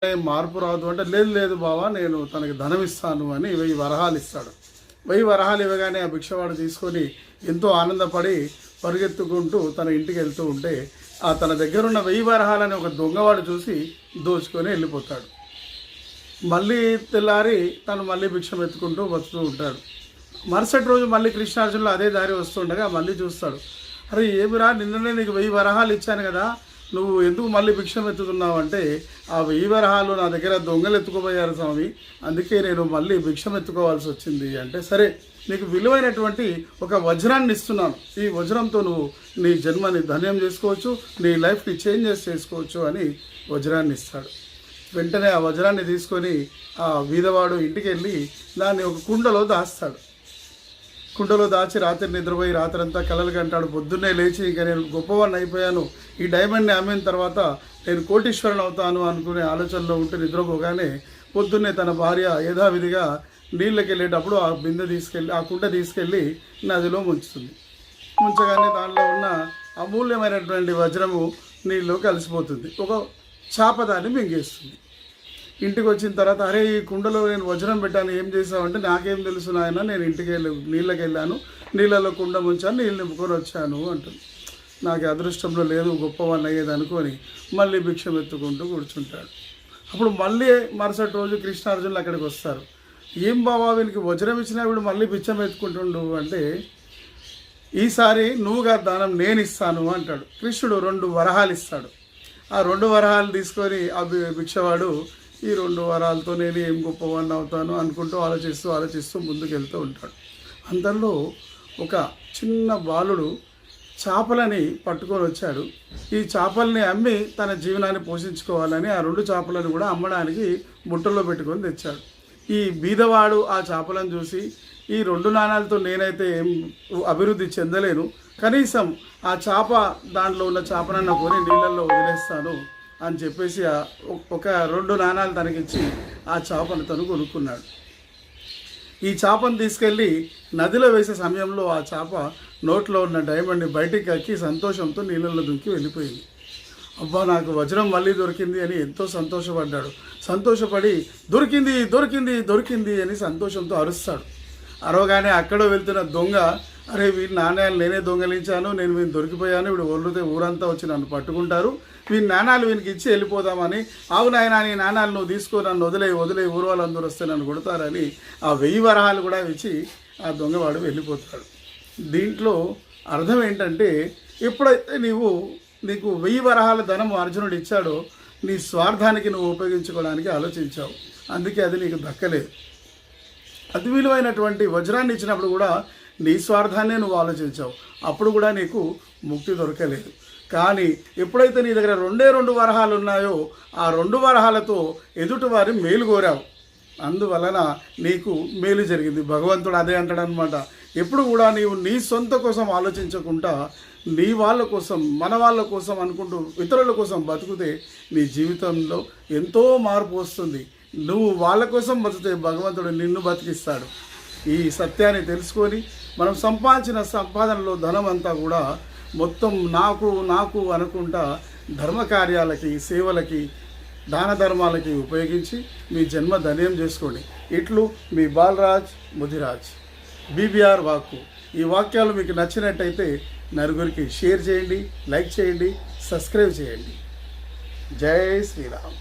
మార్పు రాదు అంటే, లేదు లేదు బావా, నేను తనకి ధనం ఇస్తాను అని 1000 వరహాలు ఇస్తాడు. 1000 వరహాలు ఇవ్వగానే ఆ భిక్షవాడు తీసుకొని ఎంతో ఆనందపడి పరిగెత్తుకుంటూ తన ఇంటికి వెళ్తూ ఉంటే, తన దగ్గర ఉన్న 1000 వరహాలని ఒక దొంగవాడు చూసి దోచుకొని వెళ్ళిపోతాడు. మళ్ళీ తెల్లారి తను మళ్ళీ భిక్షం ఎత్తుకుంటూ వస్తూ ఉంటాడు. మరుసటి రోజు మళ్ళీ కృష్ణార్జునులు అదే దారి వస్తుండగా మళ్ళీ చూస్తాడు. అరే ఏమిరా, నిన్ననే నీకు 1000 వరహాలు ఇచ్చాను కదా, నువ్వు ఎందుకు మళ్ళీ భిక్షం ఎత్తుతున్నావు అంటే, ఆ 1000 వరహాలు నా దగ్గర దొంగలు ఎత్తుకుపోయారు స్వామి, అందుకే నేను మళ్ళీ భిక్షం ఎత్తుకోవాల్సి వచ్చింది అంటే, సరే నీకు విలువైనటువంటి ఒక వజ్రాన్ని ఇస్తున్నాను, ఈ వజ్రంతో నువ్వు నీ జన్మని ధన్యం చేసుకోవచ్చు, నీ లైఫ్ని చేంజెస్ చేసుకోవచ్చు అని వజ్రాన్ని ఇస్తాడు. వెంటనే ఆ వజ్రాన్ని తీసుకొని ఆ వీధవాడు ఇంటికి వెళ్ళి దాన్ని ఒక కుండలో దాస్తాడు. కుండలో దాచి రాత్రి నిద్రపోయి రాత్రంతా కలలు కంటాడు. పొద్దున్నే లేచి ఇక నేను గొప్పవాడిని అయిపోయాను, ఈ డైమండ్ని అమ్మిన తర్వాత నేను కోటీశ్వరుని అవుతాను అనుకునే ఆలోచనలో ఉంటే నిద్రపోగానే పొద్దున్నే తన భార్య యథావిధిగా నీళ్ళకి వెళ్ళేటప్పుడు ఆ బిందె తీసుకెళ్ళి ఆ కుండ తీసుకెళ్ళి నదిలో ముంచుతుంది. ముంచగానే దానిలో ఉన్న అమూల్యమైనటువంటి వజ్రము నీళ్ళు కలిసిపోతుంది. ఒక చేప దాన్ని మింగేస్తుంది. ఇంటికి వచ్చిన తర్వాత, అరే ఈ కుండలో నేను వజ్రం పెట్టాను, ఏం చేసావంటే, నాకేం తెలుసు నాయన, నేను ఇంటికి నీళ్ళకి వెళ్ళాను, నీళ్ళలో కుండ ముంచాను, నీళ్ళు నింపుకొని వచ్చాను అంటుంది. నాకు అదృష్టంలో లేదు, గొప్పవాడిని అయ్యేది అనుకొని మళ్ళీ భిక్షం ఎత్తుకుంటూ కూర్చుంటాడు. అప్పుడు మళ్ళీ మరుసటి రోజు కృష్ణార్జునులు అక్కడికి వస్తారు. ఏం బాబా, వీనికి వజ్రం ఇచ్చినా వీడు మళ్ళీ భిక్షం ఎత్తుకుంటుండు అంటే, ఈసారి నువ్వుగా దానం నేను ఇస్తాను అంటాడు. కృష్ణుడు 2 వరహాలు ఇస్తాడు. ఆ 2 వరహాలు తీసుకొని ఆ భిక్షవాడు ఈ 2 వరాలతో నేను ఏం గొప్పవాడిని అవుతాను అనుకుంటూ ఆలోచిస్తూ ముందుకు వెళ్తూ ఉంటాడు. అంతలో ఒక చిన్న బాలుడు చేపలని పట్టుకొని వచ్చాడు. ఈ చేపల్ని అమ్మి తన జీవనాన్ని పోషించుకోవాలని ఆ 2 చేపలను కూడా అమ్మడానికి బుట్టలో పెట్టుకొని తెచ్చాడు. ఈ బీదవాడు ఆ చేపలను చూసి, ఈ 2 నాణాలతో నేనైతే ఏం అభివృద్ధి చెందలేను, కనీసం ఆ చేప దాంట్లో ఉన్న చేపనన్న కొని నీళ్ళల్లో వదిలేస్తాను అని చెప్పేసి ఒక 2 నాణాలు తనకిచ్చి ఆ చేపను తను కొనుక్కున్నాడు. ఈ చేపను తీసుకెళ్ళి నదిలో వేసే సమయంలో ఆ చేప నోట్లో ఉన్న డైమండ్ని బయటికి కక్కి సంతోషంతో నీళ్ళల్లో దుంకి వెళ్ళిపోయింది. అబ్బా, నాకు వజ్రం మళ్ళీ దొరికింది అని ఎంతో సంతోషపడ్డాడు. సంతోషపడి దొరికింది దొరికింది దొరికింది అని సంతోషంతో అరుస్తాడు. అరవగానే అక్కడ వెళ్తున్న దొంగ, అరే వీడి నాణ్యాలు నేనే దొంగలించాను, నేను వీడిని దొరికిపోయాను, వీడు ఒళ్ళుతే ఊరంతా వచ్చి నన్ను పట్టుకుంటారు, వీని నాణాలు వీనికి ఇచ్చి వెళ్ళిపోదామని, అవునాయన నీ నాణాలు నువ్వు తీసుకో, నన్ను వదిలే ఊరు వాళ్ళందరూ వస్తే నన్ను కొడతారని ఆ 1000 వరహాలు కూడా ఇచ్చి ఆ దొంగవాడు వెళ్ళిపోతాడు. దీంట్లో అర్థం ఏంటంటే, ఎప్పుడైతే నీకు 1000 వరహాల ధనం అర్జునుడు ఇచ్చాడో, నీ స్వార్థానికి నువ్వు ఉపయోగించుకోవడానికి ఆలోచించావు, అందుకే అది నీకు దక్కలేదు. అతి విలువైనటువంటి వజ్రాన్ని ఇచ్చినప్పుడు కూడా నీ స్వార్థాన్నే నువ్వు ఆలోచించావు, అప్పుడు కూడా నీకు ముక్తి దొరకలేదు. కానీ ఎప్పుడైతే నీ దగ్గర 2 వరహాలు ఉన్నాయో, ఆ 2 వరహాలతో ఎదుటి వారి మేలు కోరావు, అందువలన నీకు మేలు జరిగింది. భగవంతుడు అదే అంటాడనమాట, ఎప్పుడు కూడా నీవు నీ సొంత కోసం ఆలోచించకుండా నీ వాళ్ళ కోసం, మన వాళ్ళ కోసం అనుకుంటూ ఇతరుల కోసం బతుకుతే నీ జీవితంలో ఎంతో మార్పు వస్తుంది. నువ్వు వాళ్ళ కోసం బతికితే భగవంతుడు నిన్ను బతికిస్తాడు. ఈ సత్యాన్ని తెలుసుకొని మనం సంపాదించిన సంపాదనలో ధనం అంతా కూడా మొత్తం నాకు అనుకుంటా ధర్మకార్యాలకి, సేవలకి, దాన ధర్మాలకి ఉపయోగించి మీ జన్మ ధన్యం చేసుకోండి. ఇట్లు మీ బాలరాజ్ ముదిరాజ్, బీబీఆర్ వాక్కు. ఈ వాక్యాలు మీకు నచ్చినట్టయితే నలుగురికి షేర్ చేయండి, లైక్ చేయండి, సబ్స్క్రైబ్ చేయండి. జై శ్రీరామ్.